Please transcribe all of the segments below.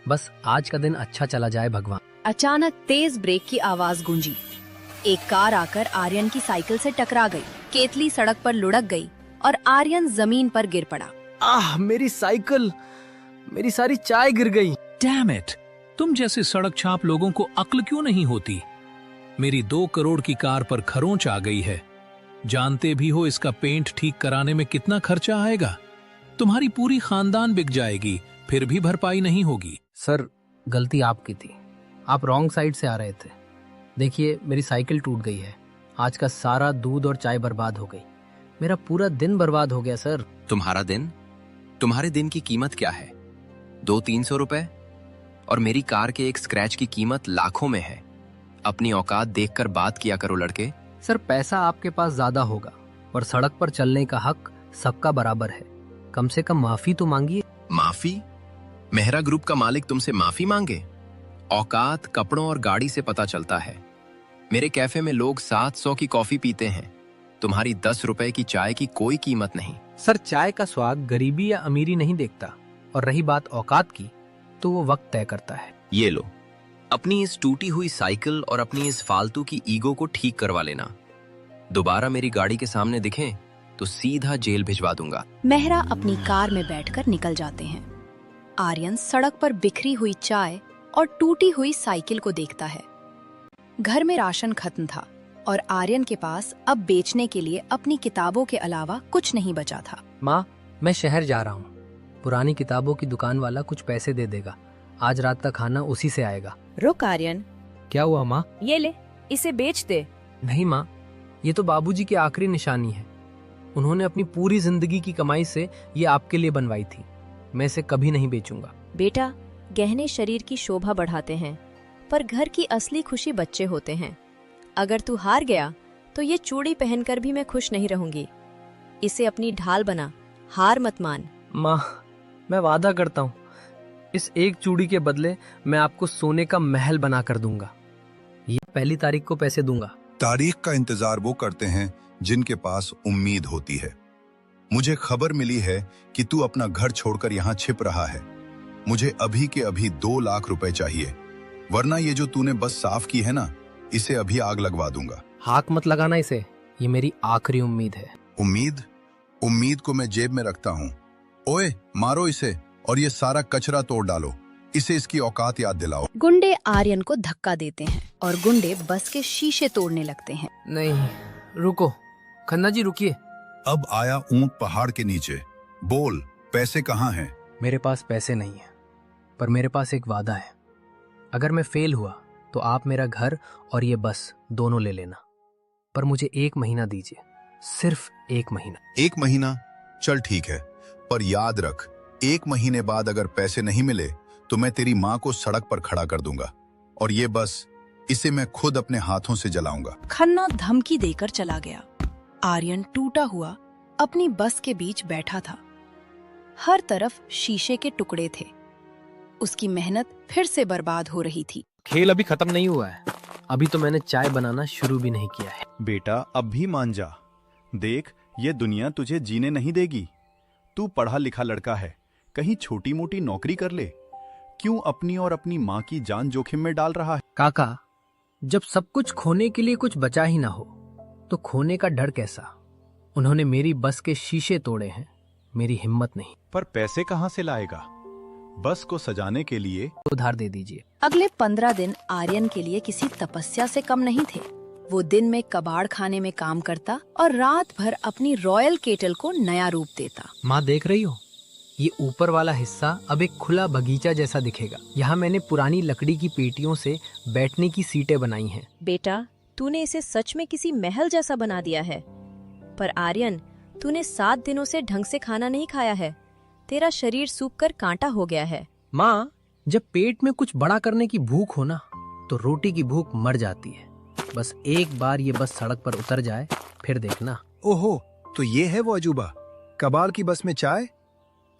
बस आज का दिन अच्छा चला जाए भगवान। अचानक तेज ब्रेक की आवाज गूंजी। एक कार आकर आर्यन की साइकिल से टकरा गई। केतली सड़क पर लुढ़क गई और आर्यन जमीन पर गिर पड़ा। मेरी साइकिल, मेरी सारी चाय गिर गई। डैम इट, तुम जैसे सड़क छाप लोगों को अक्ल क्यों नहीं होती। मेरी 2 करोड़ की कार पर खरोंच आ गई है। जानते भी हो इसका पेंट ठीक कराने में कितना खर्चा आएगा। तुम्हारी पूरी खानदान बिक जाएगी, फिर भी भरपाई नहीं होगी। सर, गलती आपकी थी। आप रॉन्ग साइड से आ रहे थे। देखिए, मेरी साइकिल टूट गई है। आज का सारा दूध और चाय बर्बाद हो गई। मेरा पूरा दिन बर्बाद हो गया सर। तुम्हारा दिन? तुम्हारे दिन की कीमत क्या है? 200-300 रुपए? और मेरी कार के एक स्क्रैच की कीमत लाखों में है। अपनी औकात देखकर बात किया करो लड़के। सर, पैसा आपके पास ज्यादा होगा और सड़क पर चलने का हक सबका बराबर है। कम से कम माफी तो मांगिए। माफी? मेहरा ग्रुप का मालिक तुमसे माफी मांगे? औकात कपड़ों और गाड़ी से पता चलता है। मेरे कैफे में लोग 700 की कॉफी पीते हैं। तुम्हारी 10 रुपए की चाय की कोई कीमत नहीं। सर, चाय का स्वाद गरीबी या अमीरी नहीं देखता, और रही बात औकात की, तो वो वक्त तय करता है। ये लो, अपनी इस टूटी हुई साइकिल और अपनी इस फालतू की ईगो को ठीक करवा लेना। दोबारा मेरी गाड़ी के सामने दिखें तो सीधा जेल भिजवा दूंगा। मेहरा अपनी कार में बैठकर निकल जाते हैं। आर्यन सड़क पर बिखरी हुई चाय और टूटी हुई साइकिल को देखता है। घर में राशन खत्म था और आर्यन के पास अब बेचने के लिए अपनी किताबों के अलावा कुछ नहीं बचा था। माँ, मैं शहर जा रहा हूँ। पुरानी किताबों की दुकान वाला कुछ पैसे दे देगा। आज रात का खाना उसी से आएगा। रुक आर्यन। क्या हुआ माँ? ये ले, इसे बेच दे। नहीं माँ, ये तो बाबूजी की आखिरी निशानी है। उन्होंने अपनी पूरी जिंदगी की कमाई से ये आपके लिए बनवाई थी। मैं इसे कभी नहीं बेचूंगा। बेटा, गहने शरीर की शोभा बढ़ाते हैं, पर घर की असली खुशी बच्चे होते हैं। अगर तू हार गया तो ये चूड़ी पहनकर भी मैं खुश नहीं रहूंगी। इसे अपनी ढाल बना, हार मत मान। माँ, मैं वादा करता हूँ, इस एक चूड़ी के बदले मैं आपको सोने का महल बना कर दूंगा। ये 1 तारीख को पैसे दूंगा। तारीख का इंतजार वो करते हैं जिनके पास उम्मीद होती है। मुझे खबर मिली है कि तू अपना घर छोड़कर यहाँ छिप रहा है। मुझे अभी के अभी 2 लाख रुपए चाहिए, वरना ये जो तूने बस साफ की है ना, इसे अभी आग लगवा दूंगा। हाक मत लगाना इसे, ये मेरी आखिरी उम्मीद है। उम्मीद? उम्मीद को मैं जेब में रखता हूँ। ओए, मारो इसे और ये सारा कचरा तोड़ डालो। इसे इसकी औकात याद दिलाओ। गुंडे आर्यन को धक्का देते हैं और गुंडे बस के शीशे तोड़ने लगते हैं। नहीं, रुको खन्ना जी, रुकिए। अब आया ऊंट पहाड़ के नीचे। बोल, पैसे कहाँ हैं? मेरे पास पैसे नहीं है, पर मेरे पास एक वादा है। अगर मैं फेल हुआ तो आप मेरा घर और ये बस दोनों ले लेना, पर मुझे 1 महीना दीजिए, सिर्फ 1 महीना। 1 महीना? चल ठीक है, पर याद रख, 1 महीने बाद अगर पैसे नहीं मिले तो मैं तेरी माँ को सड़क पर खड़ा कर दूंगा, और ये बस, इसे मैं खुद अपने हाथों से जलाऊंगा। खन्ना धमकी देकर चला गया। आर्यन टूटा हुआ अपनी बस के बीच बैठा था। हर तरफ शीशे के टुकड़े थे। उसकी मेहनत फिर से बर्बाद हो रही थी। खेल अभी खत्म नहीं हुआ है। अभी तो मैंने चाय बनाना शुरू भी नहीं किया है। बेटा, अब भी मान जा। देख, ये दुनिया तुझे जीने नहीं देगी। तू पढ़ा लिखा लड़का है, कहीं छोटी मोटी नौकरी कर ले। क्यों अपनी और अपनी माँ की जान जोखिम में डाल रहा है? काका, जब सब कुछ खोने के लिए कुछ बचा ही ना हो तो खोने का डर कैसा? उन्होंने मेरी बस के शीशे तोड़े हैं, मेरी हिम्मत नहीं। पर पैसे कहाँ से लाएगा? बस को सजाने के लिए उधार दे दीजिए। अगले 15 दिन आर्यन के लिए किसी तपस्या से कम नहीं थे। वो दिन में कबाड़ खाने में काम करता और रात भर अपनी रॉयल केटल को नया रूप देता। माँ, देख रही हो? ये ऊपर वाला हिस्सा अब एक खुला बगीचा जैसा दिखेगा। यहाँ मैंने पुरानी लकड़ी की पेटियों से बैठने की सीटें बनाई हैं। बेटा, तूने इसे सच में किसी महल जैसा बना दिया है। पर आर्यन, तूने 7 दिनों से ढंग से खाना नहीं खाया है। तेरा शरीर सूखकर कांटा हो गया है। माँ, जब पेट में कुछ बड़ा करने की भूख हो ना, तो रोटी की भूख मर जाती है। बस एक बार ये बस सड़क पर उतर जाए, फिर देखना। ओहो, तो ये है वो अजूबा, कबाल की बस में चाय।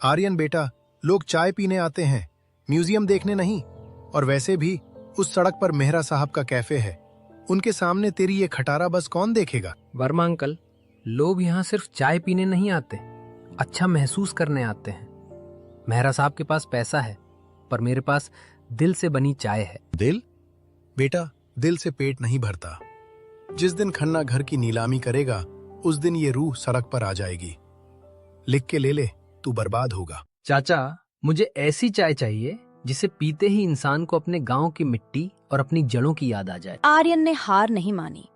आर्यन बेटा, लोग चाय पीने आते हैं, म्यूजियम देखने नहीं। और वैसे भी उस सड़क पर मेहरा साहब का कैफे है। उनके सामने तेरी ये खटारा बस कौन देखेगा? वर्मा अंकल, लोग यहाँ सिर्फ चाय पीने नहीं आते, अच्छा महसूस करने आते हैं। मेहरा साहब के पास पैसा है, पर मेरे पास दिल से बनी चाय है। दिल? बेटा, दिल से पेट नहीं भरता। जिस दिन खन्ना घर की नीलामी करेगा उस दिन ये रूह सड़क पर आ जाएगी। लिख के ले ले, तू बर्बाद होगा। चाचा, मुझे ऐसी चाय चाहिए जिसे पीते ही इंसान को अपने गांव की मिट्टी और अपनी जड़ों की याद आ जाए। आर्यन ने हार नहीं मानी।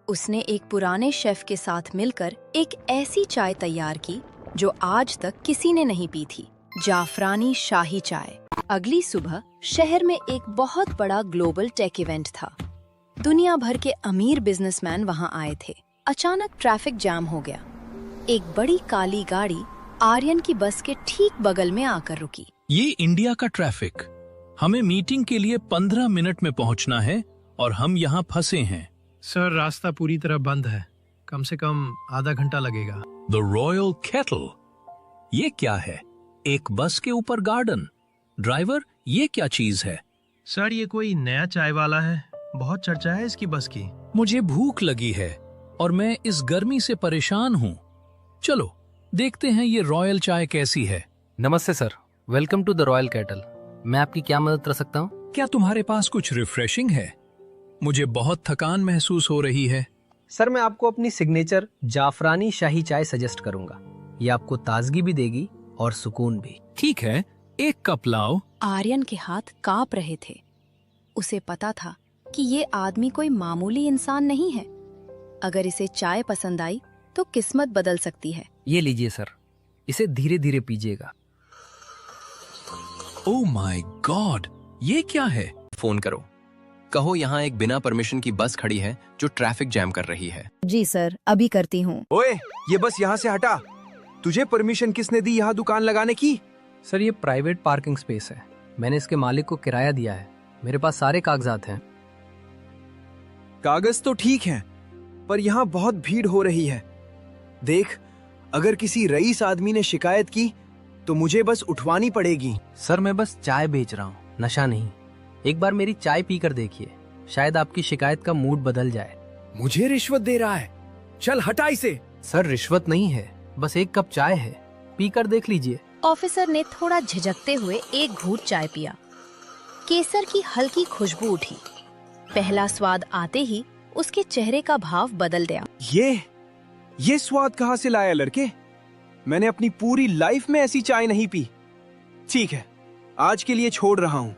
उसने एक पुराने शेफ के साथ मिलकर एक ऐसी चाय तैयार की जो आज तक किसी ने नहीं पी थी, जाफरानी शाही चाय। अगली सुबह शहर में एक बहुत बड़ा ग्लोबल टेक इवेंट था। दुनिया भर के अमीर बिजनेसमैन वहां आए थे। अचानक ट्रैफिक जाम हो गया। एक बड़ी काली गाड़ी आर्यन की बस के ठीक बगल में आकर रुकी। ये इंडिया का ट्रैफिक। हमें मीटिंग के लिए 15 मिनट में पहुंचना है और हम यहाँ फंसे हैं। सर, रास्ता पूरी तरह बंद है। कम से कम आधा घंटा लगेगा। द रॉयल केटल, ये क्या है? एक बस के ऊपर गार्डन। ड्राइवर, ये क्या चीज है? सर, ये कोई नया चाय वाला है। बहुत चर्चा है इसकी बस की। मुझे भूख लगी है और मैं इस गर्मी से परेशान हूँ। चलो देखते हैं ये रॉयल चाय कैसी है। नमस्ते sir, welcome to the Royal Kettle. मैं आपकी क्या मदद कर सकता हूँ? क्या तुम्हारे पास कुछ रिफ्रेशिंग है? मुझे बहुत थकान महसूस हो रही है। सर, मैं आपको अपनी सिग्नेचर जाफरानी शाही चाय सजेस्ट करूंगा। ये आपको ताजगी भी देगी और सुकून भी। ठीक है, एक कप लाओ। आर्यन के हाथ कांप रहे थे। उसे पता था कि ये आदमी कोई मामूली इंसान नहीं है। अगर इसे चाय पसंद आई तो किस्मत बदल सकती है। ये लीजिए सर, इसे धीरे धीरे पीजिएगा। ओह माय गॉड, ये क्या है? फोन करो, कहो यहाँ एक बिना परमिशन की बस खड़ी है जो ट्रैफिक जैम कर रही है। जी सर, अभी करती हूँ। ओए, ये बस यहाँ से हटा। तुझे परमिशन किसने दी यहाँ दुकान लगाने की? सर, ये प्राइवेट पार्किंग स्पेस है। मैंने इसके मालिक को किराया दिया है। मेरे पास सारे कागजात हैं। कागज तो ठीक है, पर यहाँ बहुत भीड़ हो रही है। देख, अगर किसी रईस आदमी ने शिकायत की तो मुझे बस उठवानी पड़ेगी। सर, मैं बस चाय बेच रहा हूँ, नशा नहीं। एक बार मेरी चाय पीकर देखिए, शायद आपकी शिकायत का मूड बदल जाए। मुझे रिश्वत दे रहा है। चल हटा इसे। सर, रिश्वत नहीं है, बस एक कप चाय है, पीकर देख लीजिए। ऑफिसर ने थोड़ा झिझकते हुए एक घूंट चाय पिया। केसर की हल्की खुशबू उठी। पहला स्वाद आते ही उसके चेहरे का भाव बदल गया। ये स्वाद कहाँ से लाया लड़के? मैंने अपनी पूरी लाइफ में ऐसी चाय नहीं पी। ठीक है, आज के लिए छोड़ रहा हूँ।